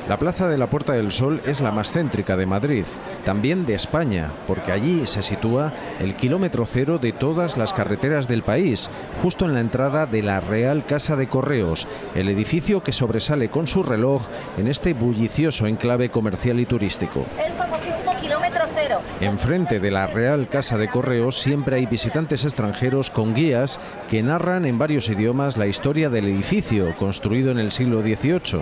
La Plaza de la Puerta del Sol es la más céntrica de Madrid, también de España, porque allí se sitúa el kilómetro cero de todas las carreteras del país, justo en la entrada de la Real Casa de Correos, el edificio que sobresale con su reloj en este bullicioso enclave comercial y turístico. El famosísimo kilómetro cero. Enfrente de la Real Casa de Correos siempre hay visitantes extranjeros con guías que narran en varios idiomas la historia del edificio, construido en el siglo XVIII.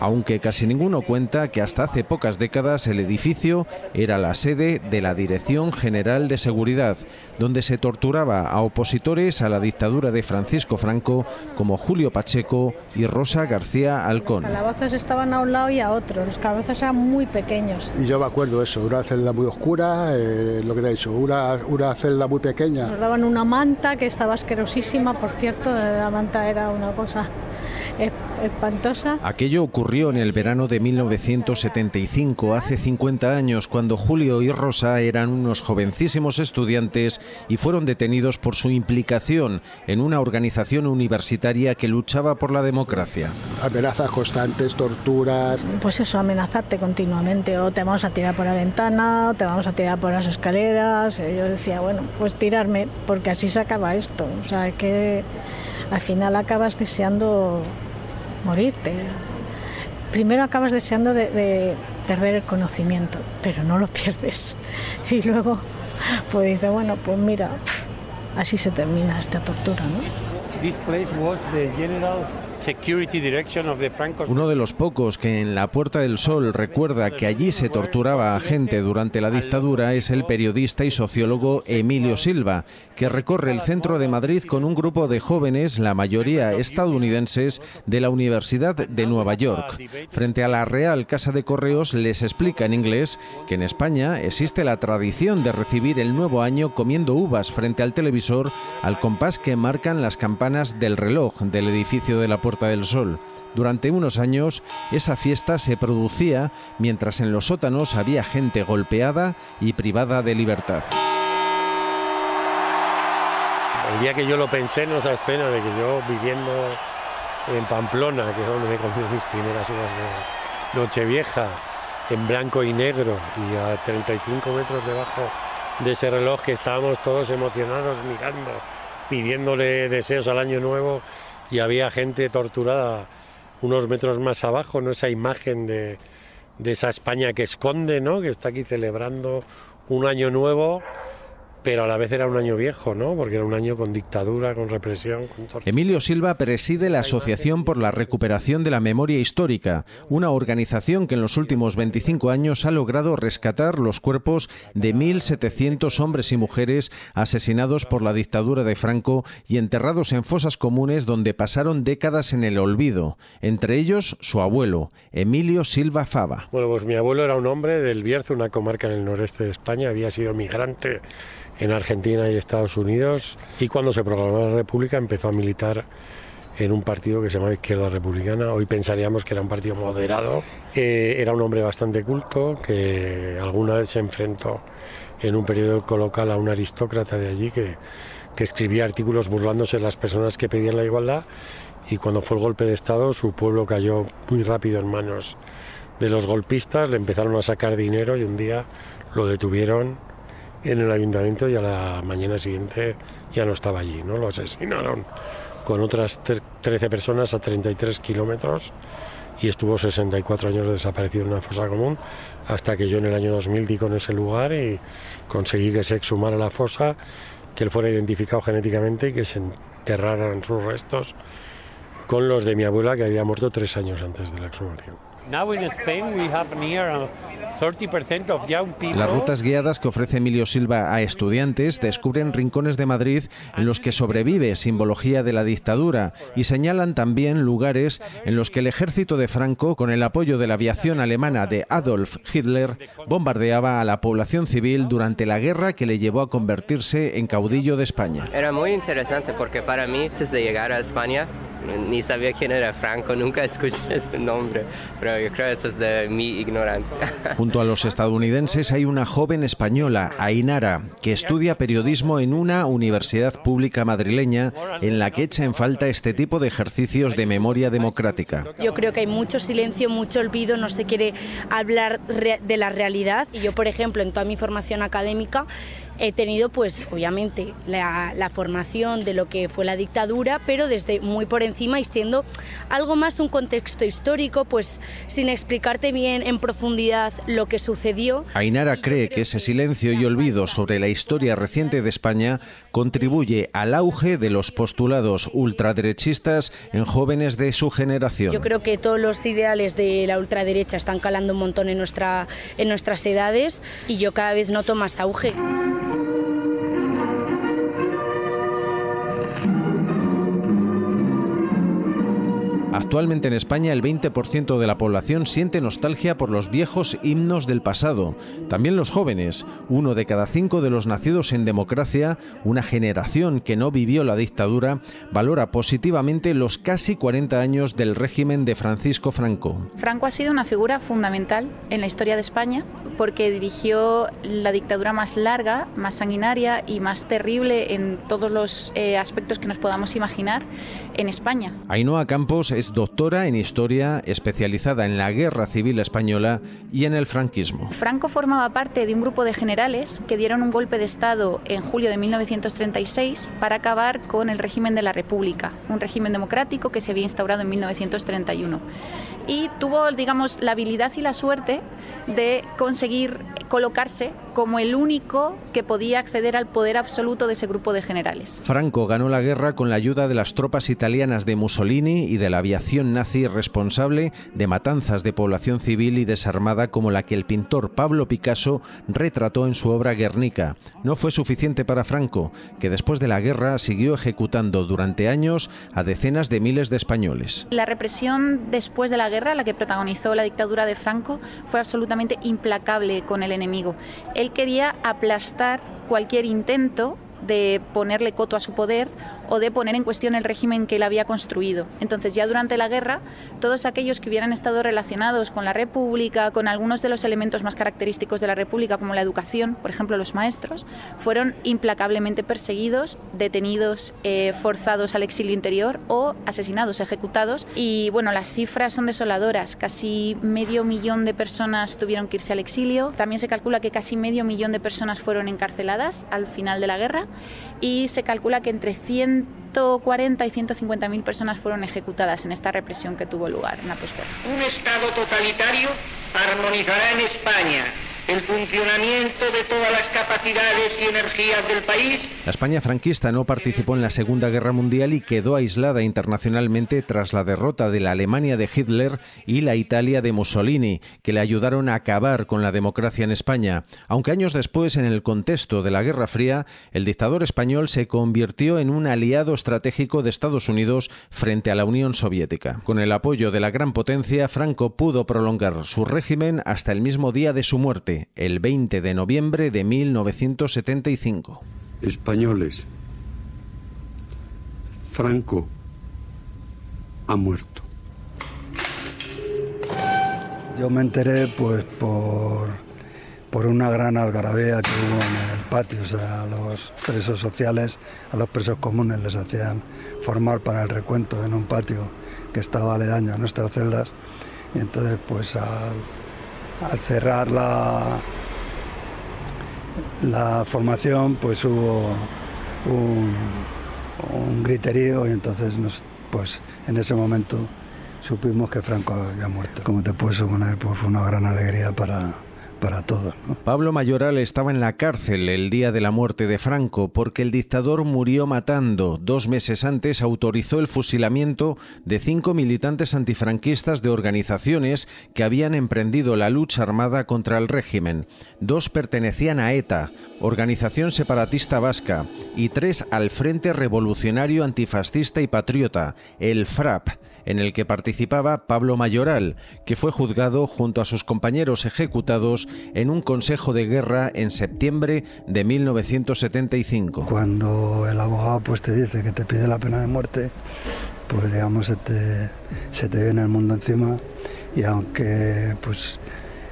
Aunque casi ninguno cuenta que hasta hace pocas décadas el edificio era la sede de la Dirección General de Seguridad, donde se torturaba a opositores a la dictadura de Francisco Franco como Julio Pacheco y Rosa García Alcón. Los calabozos estaban a un lado y a otro, los calabozos eran muy pequeños. Y yo me acuerdo eso, una celda muy oscura, lo que te he dicho, una celda muy pequeña. Nos daban una manta que estaba asquerosísima, por cierto, la manta era una cosa espantosa. Aquello ocurrió en el verano de 1975, hace 50 años, cuando Julio y Rosa eran unos jovencísimos estudiantes y fueron detenidos por su implicación en una organización universitaria que luchaba por la democracia. Amenazas constantes, torturas. Pues eso, amenazarte continuamente, o te vamos a tirar por la ventana, o te vamos a tirar por las escaleras. Yo decía, bueno, pues tirarme, porque así se acaba esto. O sea, que al final acabas deseando morirte. Primero acabas deseando de perder el conocimiento, pero no lo pierdes. Y luego, pues dices, bueno, pues mira, así se termina esta tortura, ¿no? This place was the General Security Direction of the Franco. Uno de los pocos que en la Puerta del Sol recuerda que allí se torturaba a gente durante la dictadura es el periodista y sociólogo Emilio Silva, que recorre el centro de Madrid con un grupo de jóvenes, la mayoría estadounidenses, de la Universidad de Nueva York. Frente a la Real Casa de Correos les explica en inglés que en España existe la tradición de recibir el nuevo año comiendo uvas frente al televisor al compás que marcan las campanas del reloj del edificio de la Puerta del Sol. Durante unos años, esa fiesta se producía mientras en los sótanos había gente golpeada y privada de libertad. El día que yo lo pensé en esa escena de que yo viviendo en Pamplona, que es donde me comí mis primeras uvas de Nochevieja, en blanco y negro, y a 35 metros debajo de ese reloj, que estábamos todos emocionados mirando, pidiéndole deseos al año nuevo, y había gente torturada unos metros más abajo, ¿no? Esa imagen de esa España que esconde, ¿no? Que está aquí celebrando un año nuevo, pero a la vez era un año viejo, ¿no? Porque era un año con dictadura, con represión, con tortura. Emilio Silva preside la Asociación por la Recuperación de la Memoria Histórica, una organización que en los últimos 25 años ha logrado rescatar los cuerpos de 1.700 hombres y mujeres asesinados por la dictadura de Franco y enterrados en fosas comunes donde pasaron décadas en el olvido, entre ellos su abuelo, Emilio Silva Fava. Bueno, pues mi abuelo era un hombre del Bierzo, una comarca en el noreste de España, había sido migrante en Argentina y Estados Unidos, y cuando se proclamó la República empezó a militar en un partido que se llamaba Izquierda Republicana. Hoy pensaríamos que era un partido moderado. Era un hombre bastante culto, que alguna vez se enfrentó en un periódico local a un aristócrata de allí que escribía artículos burlándose de las personas que pedían la igualdad, y cuando fue el golpe de Estado su pueblo cayó muy rápido en manos de los golpistas, le empezaron a sacar dinero y un día lo detuvieron en el ayuntamiento y a la mañana siguiente ya no estaba allí, ¿no? Lo asesinaron con otras 13 personas a 33 kilómetros y estuvo 64 años desaparecido en una fosa común, hasta que yo en el año 2000 di con ese lugar y conseguí que se exhumara la fosa, que él fuera identificado genéticamente y que se enterraran sus restos con los de mi abuela, que había muerto 3 años antes de la exhumación. Now in Spain we have near 30% of young people. Las rutas guiadas que ofrece Emilio Silva a estudiantes descubren rincones de Madrid en los que sobrevive simbología de la dictadura y señalan también lugares en los que el ejército de Franco, con el apoyo de la aviación alemana de Adolf Hitler, bombardeaba a la población civil durante la guerra que le llevó a convertirse en caudillo de España. Era muy interesante porque para mí, antes de llegar a España, Ni sabía quién era Franco, nunca escuché su nombre, pero yo creo que eso es de mi ignorancia. Junto a los estadounidenses hay una joven española, Ainara, que estudia periodismo en una universidad pública madrileña en la que echa en falta este tipo de ejercicios de memoria democrática. Yo creo que hay mucho silencio, mucho olvido, no se quiere hablar de la realidad. Y yo, por ejemplo, en toda mi formación académica he tenido, pues, obviamente, la formación de lo que fue la dictadura, pero desde muy por encima y siendo algo más un contexto histórico, pues, sin explicarte bien en profundidad lo que sucedió. Ainara cree que ese silencio y olvido sobre la historia reciente de España contribuye al auge de los postulados ultraderechistas en jóvenes de su generación. Yo creo que todos los ideales de la ultraderecha están calando un montón en nuestras edades y yo cada vez noto más auge. Actualmente en España el 20% de la población siente nostalgia por los viejos himnos del pasado. También los jóvenes, 1 de cada 5 de los nacidos en democracia, una generación que no vivió la dictadura, valora positivamente los casi 40 años del régimen de Francisco Franco. Franco ha sido una figura fundamental en la historia de España porque dirigió la dictadura más larga, más sanguinaria y más terrible en todos los aspectos que nos podamos imaginar en España. Ainhoa Campos es doctora en Historia, especializada en la Guerra Civil Española y en el franquismo. Franco formaba parte de un grupo de generales que dieron un golpe de Estado en julio de 1936 para acabar con el régimen de la República, un régimen democrático que se había instaurado en 1931. Y tuvo, digamos, la habilidad y la suerte de conseguir colocarse como el único que podía acceder al poder absoluto de ese grupo de generales. Franco ganó la guerra con la ayuda de las tropas italianas de Mussolini y de la aviación nazi responsable de matanzas de población civil y desarmada como la que el pintor Pablo Picasso retrató en su obra Guernica. No fue suficiente para Franco, que después de la guerra siguió ejecutando durante años a decenas de miles de españoles. La represión después de la guerra, la que protagonizó la dictadura de Franco, fue absolutamente implacable con el enemigo. Él quería aplastar cualquier intento de ponerle coto a su poder o de poner en cuestión el régimen que él había construido. Entonces, ya durante la guerra, todos aquellos que hubieran estado relacionados con la República, con algunos de los elementos más característicos de la República, como la educación, por ejemplo, los maestros, fueron implacablemente perseguidos, detenidos, forzados al exilio interior o asesinados, ejecutados. Y bueno, las cifras son desoladoras. Casi 500.000 de personas tuvieron que irse al exilio. También se calcula que casi 500.000 de personas fueron encarceladas al final de la guerra. Y se calcula que entre 140 y 150.000 personas fueron ejecutadas en esta represión que tuvo lugar en la posguerra. Un Estado totalitario armonizará en España el funcionamiento de todas las capacidades y energías del país. La España franquista no participó en la Segunda Guerra Mundial y quedó aislada internacionalmente tras la derrota de la Alemania de Hitler y la Italia de Mussolini, que le ayudaron a acabar con la democracia en España. Aunque años después, en el contexto de la Guerra Fría, el dictador español se convirtió en un aliado estratégico de Estados Unidos frente a la Unión Soviética. Con el apoyo de la gran potencia, Franco pudo prolongar su régimen hasta el mismo día de su muerte, el 20 de noviembre de 1975. Españoles, Franco ha muerto. Yo me enteré pues por una gran algarabía que hubo en el patio. O sea, a los presos sociales, a los presos comunes les hacían formar para el recuento en un patio que estaba aledaño a nuestras celdas. Y entonces pues al cerrar la formación, pues hubo un griterío y entonces pues en ese momento supimos que Franco había muerto. Como te puedes suponer, pues fue una gran alegría para todos, ¿no? Pablo Mayoral estaba en la cárcel el día de la muerte de Franco porque el dictador murió matando. 2 meses antes autorizó el fusilamiento de 5 militantes antifranquistas de organizaciones que habían emprendido la lucha armada contra el régimen. 2 pertenecían a ETA, Organización Separatista Vasca, y 3 al Frente Revolucionario Antifascista y Patriota, el FRAP, en el que participaba Pablo Mayoral, que fue juzgado junto a sus compañeros ejecutados en un consejo de guerra en septiembre de 1975. Cuando el abogado pues te dice que te pide la pena de muerte, pues digamos se te viene el mundo encima, y aunque pues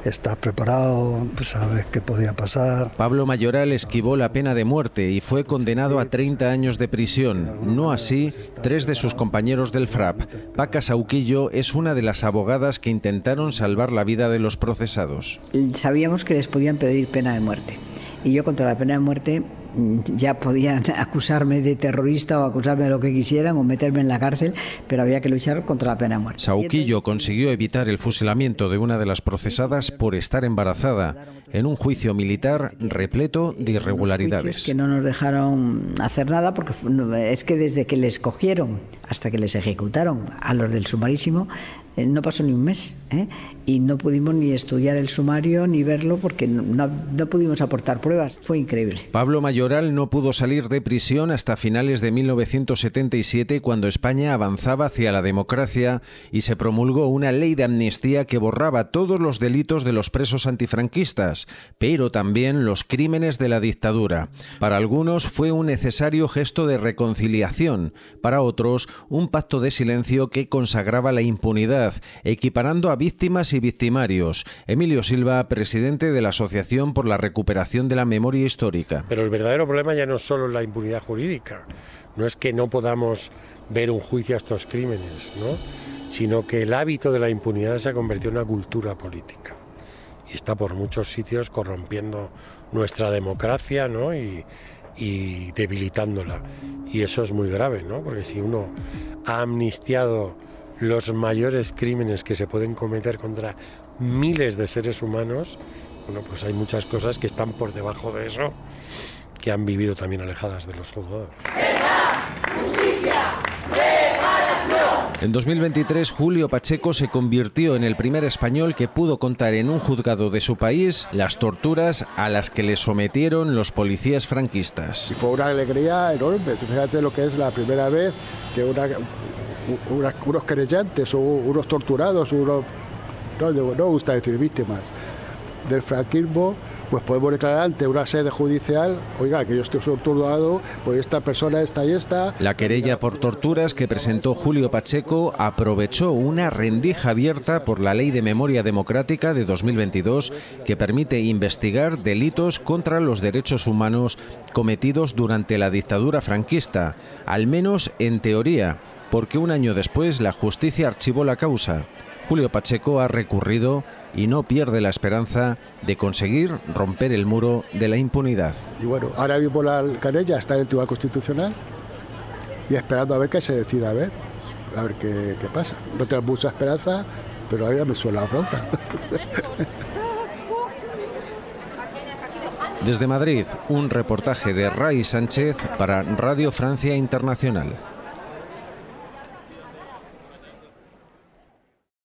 estás preparado, pues sabes qué podía pasar. Pablo Mayoral esquivó la pena de muerte y fue condenado a 30 años de prisión. No así 3 de sus compañeros del FRAP. Paca Sauquillo es una de las abogadas que intentaron salvar la vida de los procesados. Sabíamos que les podían pedir pena de muerte, y yo contra la pena de muerte ya podían acusarme de terrorista o acusarme de lo que quisieran o meterme en la cárcel, pero había que luchar contra la pena de muerte. Sauquillo consiguió evitar el fusilamiento de una de las procesadas por estar embarazada en un juicio militar repleto de irregularidades. Que no nos dejaron hacer nada, porque es que desde que les cogieron hasta que les ejecutaron a los del sumarísimo no pasó ni un mes, y no pudimos ni estudiar el sumario ni verlo porque no pudimos aportar pruebas. Fue increíble. Pablo Mayoral no pudo salir de prisión hasta finales de 1977, cuando España avanzaba hacia la democracia y se promulgó una ley de amnistía que borraba todos los delitos de los presos antifranquistas, pero también los crímenes de la dictadura. Para algunos fue un necesario gesto de reconciliación, para otros un pacto de silencio que consagraba la impunidad, equiparando a víctimas y victimarios. Emilio Silva, presidente de la Asociación por la Recuperación de la Memoria Histórica. Pero el verdadero problema ya no es solo la impunidad jurídica, no es que no podamos ver un juicio a estos crímenes, ¿no?, sino que el hábito de la impunidad se ha convertido en una cultura política y está por muchos sitios corrompiendo nuestra democracia, ¿no?, y debilitándola. Y eso es muy grave, ¿no?, porque si uno ha amnistiado los mayores crímenes que se pueden cometer contra miles de seres humanos, bueno, pues hay muchas cosas que están por debajo de eso, que han vivido también alejadas de los juzgados. ¡Verdad! ¡Justicia! ¡Reparación! En 2023, Julio Pacheco se convirtió en el primer español que pudo contar en un juzgado de su país las torturas a las que le sometieron los policías franquistas. Y fue una alegría enorme. Fíjate lo que es la primera vez que unos querellantes o unos torturados, no me gusta decir víctimas del franquismo, pues podemos declarar ante una sede judicial, oiga, que yo estoy torturado por esta persona, esta y esta. La querella por torturas que presentó Julio Pacheco aprovechó una rendija abierta por la Ley de Memoria Democrática de 2022 que permite investigar delitos contra los derechos humanos cometidos durante la dictadura franquista, al menos en teoría, porque un año después la justicia archivó la causa. Julio Pacheco ha recurrido y no pierde la esperanza de conseguir romper el muro de la impunidad. Y bueno, ahora mismo la querella está en el Tribunal Constitucional y esperando a ver qué se decida, a ver qué pasa. No tengo mucha esperanza, pero ahora me suena la flauta. Desde Madrid, un reportaje de Ray Sánchez para Radio Francia Internacional.